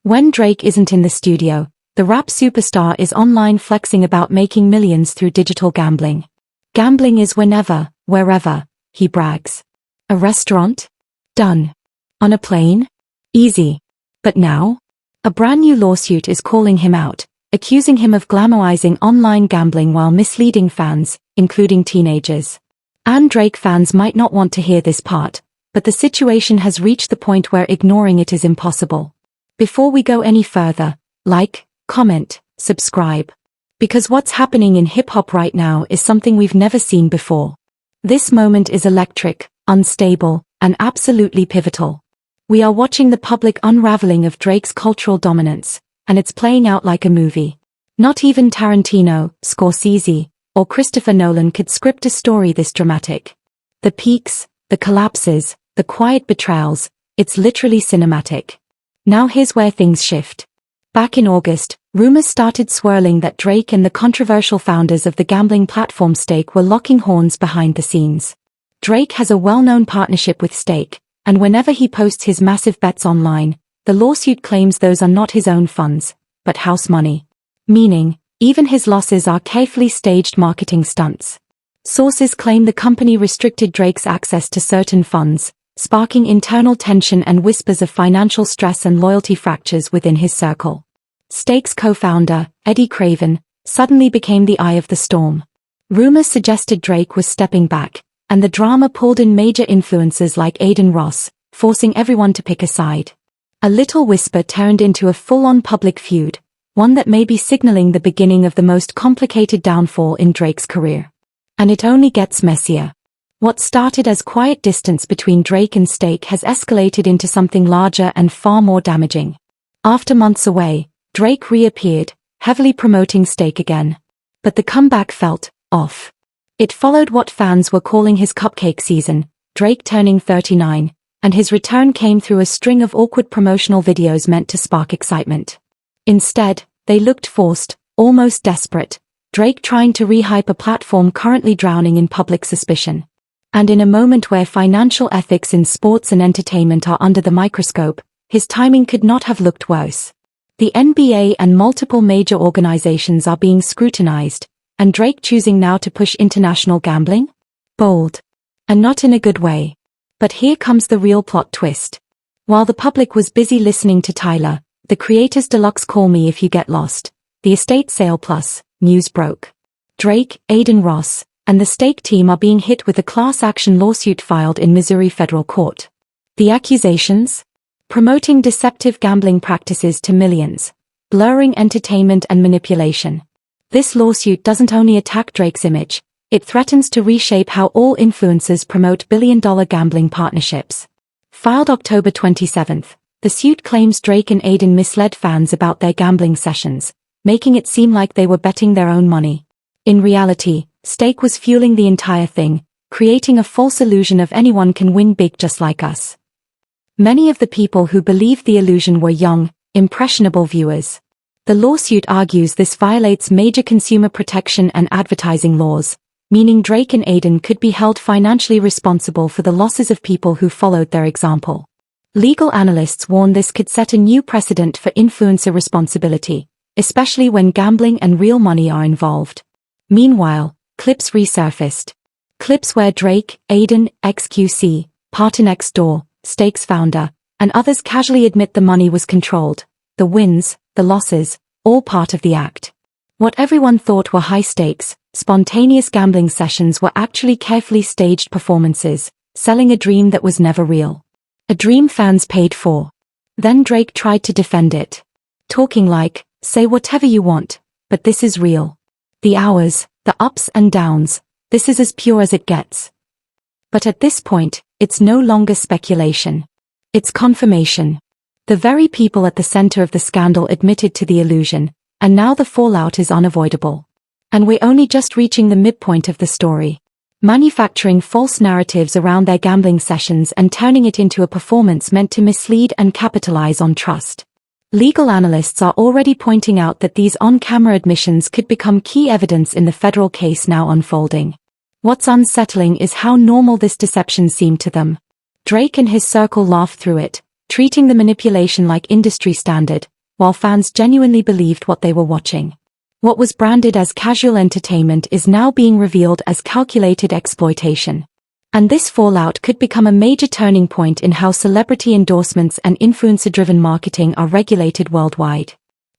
When Drake isn't in the studio, the rap superstar is online flexing about making millions through digital gambling. Gambling is whenever, wherever, he brags. A restaurant? Done. On a plane? Easy. But now? A brand new lawsuit is calling him out, accusing him of glamorizing online gambling while misleading fans, including teenagers. And Drake fans might not want to hear this part, but the situation has reached the point where ignoring it is impossible. Before we go any further, like, comment, subscribe. Because what's happening in hip-hop right now is something we've never seen before. This moment is electric, unstable, and absolutely pivotal. We are watching the public unraveling of Drake's cultural dominance, and it's playing out like a movie. Not even Tarantino, Scorsese, or Christopher Nolan could script a story this dramatic. The peaks, the collapses, the quiet betrayals, it's literally cinematic. Now here's where things shift. Back in August, rumors started swirling that Drake and the controversial founders of the gambling platform Stake were locking horns behind the scenes. Drake has a well-known partnership with Stake, and whenever he posts his massive bets online, the lawsuit claims those are not his own funds, but house money. Meaning, even his losses are carefully staged marketing stunts. Sources claim the company restricted Drake's access to certain funds, sparking internal tension and whispers of financial stress and loyalty fractures within his circle. Stake's co-founder, Eddie Craven, suddenly became the eye of the storm. Rumors suggested Drake was stepping back, and the drama pulled in major influencers like Adin Ross, forcing everyone to pick a side. A little whisper turned into a full-on public feud, one that may be signaling the beginning of the most complicated downfall in Drake's career. And it only gets messier. What started as quiet distance between Drake and Stake has escalated into something larger and far more damaging. After months away, Drake reappeared, heavily promoting Stake again. But the comeback felt off. It followed what fans were calling his cupcake season, Drake turning 39, and his return came through a string of awkward promotional videos meant to spark excitement. Instead, they looked forced, almost desperate, Drake trying to rehype a platform currently drowning in public suspicion. And in a moment where financial ethics in sports and entertainment are under the microscope, his timing could not have looked worse. The NBA and multiple major organizations are being scrutinized, and Drake choosing now to push international gambling? Bold. And not in a good way. But here comes the real plot twist. While the public was busy listening to Tyler, the Creator's Deluxe Call Me If You Get Lost, the estate sale plus, news broke. Drake, Adin Ross, and the Stake team are being hit with a class action lawsuit filed in Missouri federal court. The accusations? Promoting deceptive gambling practices to millions, blurring entertainment and manipulation. This lawsuit doesn't only attack Drake's image, it threatens to reshape how all influencers promote billion-dollar gambling partnerships. Filed October 27, the suit claims Drake and Adin misled fans about their gambling sessions, making it seem like they were betting their own money. In reality, Stake was fueling the entire thing, creating a false illusion of anyone can win big just like us. Many of the people who believed the illusion were young, impressionable viewers. The lawsuit argues this violates major consumer protection and advertising laws, meaning Drake and Adin could be held financially responsible for the losses of people who followed their example. Legal analysts warn this could set a new precedent for influencer responsibility, especially when gambling and real money are involved. Meanwhile, clips resurfaced. Clips where Drake, Adin, XQC, Party Next Door, Stake's founder, and others casually admit the money was controlled, the wins, the losses, all part of the act. What everyone thought were high-stakes, spontaneous gambling sessions were actually carefully staged performances, selling a dream that was never real. A dream fans paid for. Then Drake tried to defend it. Talking like, say whatever you want, but this is real. The hours, the ups and downs, this is as pure as it gets. But at this point, it's no longer speculation. It's confirmation. The very people at the center of the scandal admitted to the illusion, and now the fallout is unavoidable. And we're only just reaching the midpoint of the story. Manufacturing false narratives around their gambling sessions and turning it into a performance meant to mislead and capitalize on trust. Legal analysts are already pointing out that these on-camera admissions could become key evidence in the federal case now unfolding. What's unsettling is how normal this deception seemed to them. Drake and his circle laughed through it, treating the manipulation like industry standard, while fans genuinely believed what they were watching. What was branded as casual entertainment is now being revealed as calculated exploitation. And this fallout could become a major turning point in how celebrity endorsements and influencer-driven marketing are regulated worldwide.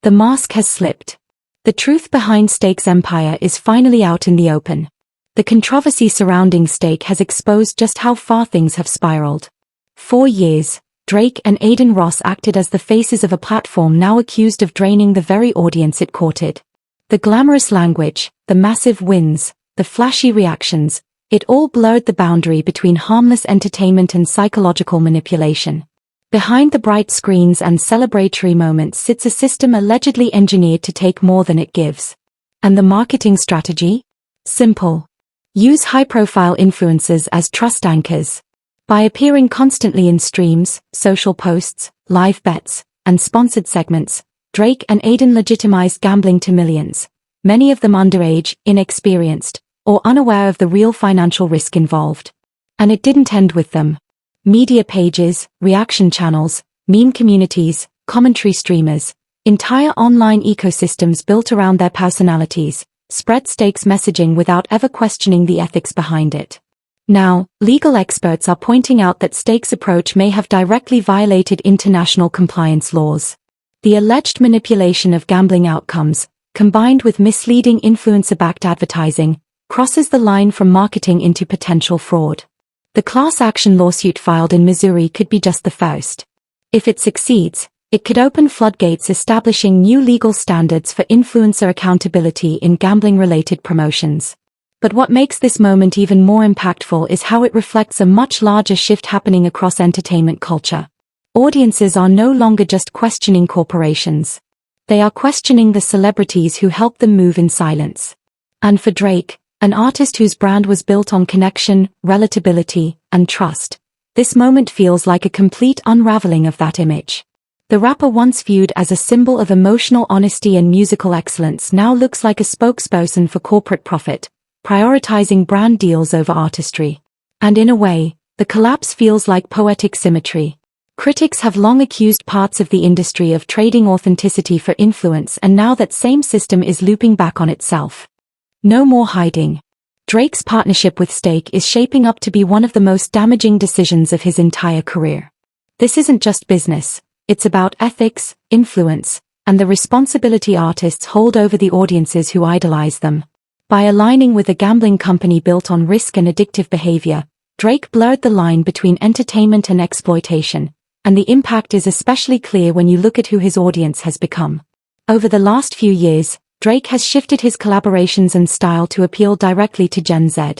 The mask has slipped. The truth behind Steak's empire is finally out in the open. The controversy surrounding Steak has exposed just how far things have spiraled. For years, Drake and Aiden Ross acted as the faces of a platform now accused of draining the very audience it courted. The glamorous language, the massive wins, the flashy reactions, it all blurred the boundary between harmless entertainment and psychological manipulation. Behind the bright screens and celebratory moments sits a system allegedly engineered to take more than it gives. And the marketing strategy? Simple. Use high-profile influencers as trust anchors. By appearing constantly in streams, social posts, live bets, and sponsored segments, Drake and Aiden legitimized gambling to millions, many of them underage, inexperienced, or unaware of the real financial risk involved. And it didn't end with them. Media pages, reaction channels, meme communities, commentary streamers, entire online ecosystems built around their personalities, spread Steak's messaging without ever questioning the ethics behind it. Now, legal experts are pointing out that Steak's approach may have directly violated international compliance laws. The alleged manipulation of gambling outcomes, combined with misleading influencer-backed advertising, crosses the line from marketing into potential fraud. The class action lawsuit filed in Missouri could be just the first. If it succeeds, it could open floodgates establishing new legal standards for influencer accountability in gambling-related promotions. But what makes this moment even more impactful is how it reflects a much larger shift happening across entertainment culture. Audiences are no longer just questioning corporations. They are questioning the celebrities who help them move in silence. And for Drake, an artist whose brand was built on connection, relatability, and trust, this moment feels like a complete unraveling of that image. The rapper once viewed as a symbol of emotional honesty and musical excellence now looks like a spokesperson for corporate profit, prioritizing brand deals over artistry. And in a way, the collapse feels like poetic symmetry. Critics have long accused parts of the industry of trading authenticity for influence, and now that same system is looping back on itself. No more hiding. Drake's partnership with Steak is shaping up to be one of the most damaging decisions of his entire career. This isn't just business, it's about ethics, influence, and the responsibility artists hold over the audiences who idolize them. By aligning with a gambling company built on risk and addictive behavior, Drake blurred the line between entertainment and exploitation, and the impact is especially clear when you look at who his audience has become. Over the last few years, Drake has shifted his collaborations and style to appeal directly to Gen Z.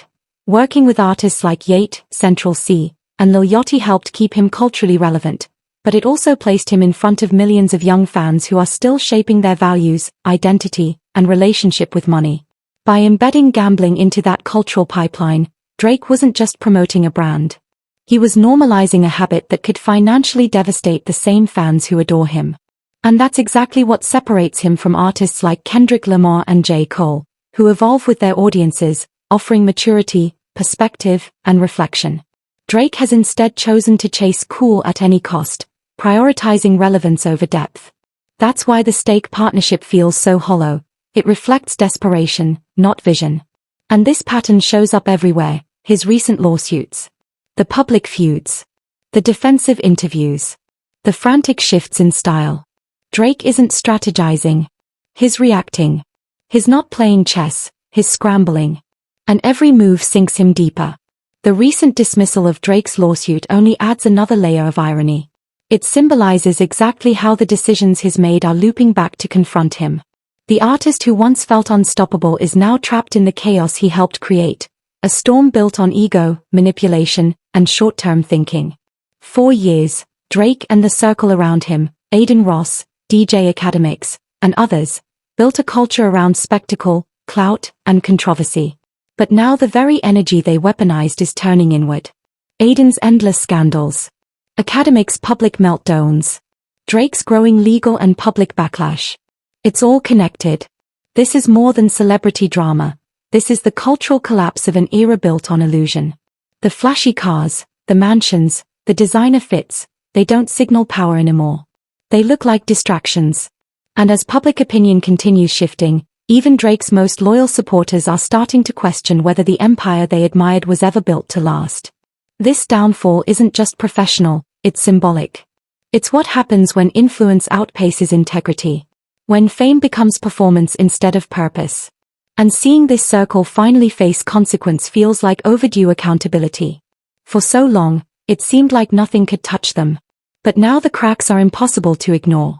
Working with artists like Yate, Central C, and Lil Yachty helped keep him culturally relevant, but it also placed him in front of millions of young fans who are still shaping their values, identity, and relationship with money. By embedding gambling into that cultural pipeline, Drake wasn't just promoting a brand. He was normalizing a habit that could financially devastate the same fans who adore him. And that's exactly what separates him from artists like Kendrick Lamar and J. Cole, who evolve with their audiences, offering maturity, perspective, and reflection. Drake has instead chosen to chase cool at any cost, prioritizing relevance over depth. That's why the Steak partnership feels so hollow. It reflects desperation, not vision. And this pattern shows up everywhere: his recent lawsuits, the public feuds, the defensive interviews, the frantic shifts in style. Drake isn't strategizing. He's reacting. He's not playing chess, he's scrambling. And every move sinks him deeper. The recent dismissal of Drake's lawsuit only adds another layer of irony. It symbolizes exactly how the decisions he's made are looping back to confront him. The artist who once felt unstoppable is now trapped in the chaos he helped create, a storm built on ego, manipulation, and short-term thinking. For years, Drake and the circle around him, Aiden Ross, DJ Academics, and others, built a culture around spectacle, clout, and controversy. But now the very energy they weaponized is turning inward. Aiden's endless scandals, Academics' public meltdowns, Drake's growing legal and public backlash. It's all connected. This is more than celebrity drama. This is the cultural collapse of an era built on illusion. The flashy cars, the mansions, the designer fits, they don't signal power anymore. They look like distractions. And as public opinion continues shifting, even Drake's most loyal supporters are starting to question whether the empire they admired was ever built to last. This downfall isn't just professional, it's symbolic. It's what happens when influence outpaces integrity. When fame becomes performance instead of purpose. And seeing this circle finally face consequence feels like overdue accountability. For so long, it seemed like nothing could touch them. But now the cracks are impossible to ignore.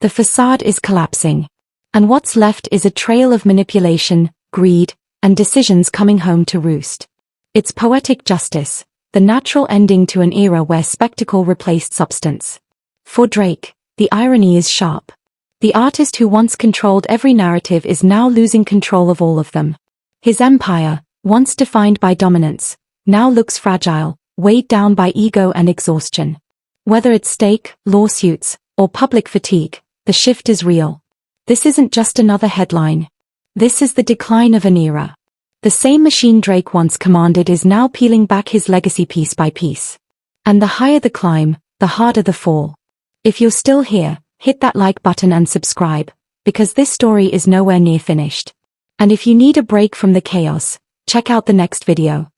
The facade is collapsing. And what's left is a trail of manipulation, greed, and decisions coming home to roost. It's poetic justice, the natural ending to an era where spectacle replaced substance. For Drake, the irony is sharp. The artist who once controlled every narrative is now losing control of all of them. His empire, once defined by dominance, now looks fragile, weighed down by ego and exhaustion. Whether it's stake, lawsuits, or public fatigue, the shift is real. This isn't just another headline. This is the decline of an era. The same machine Drake once commanded is now peeling back his legacy piece by piece. And the higher the climb, the harder the fall. If you're still here, hit that like button and subscribe, because this story is nowhere near finished. And if you need a break from the chaos, check out the next video.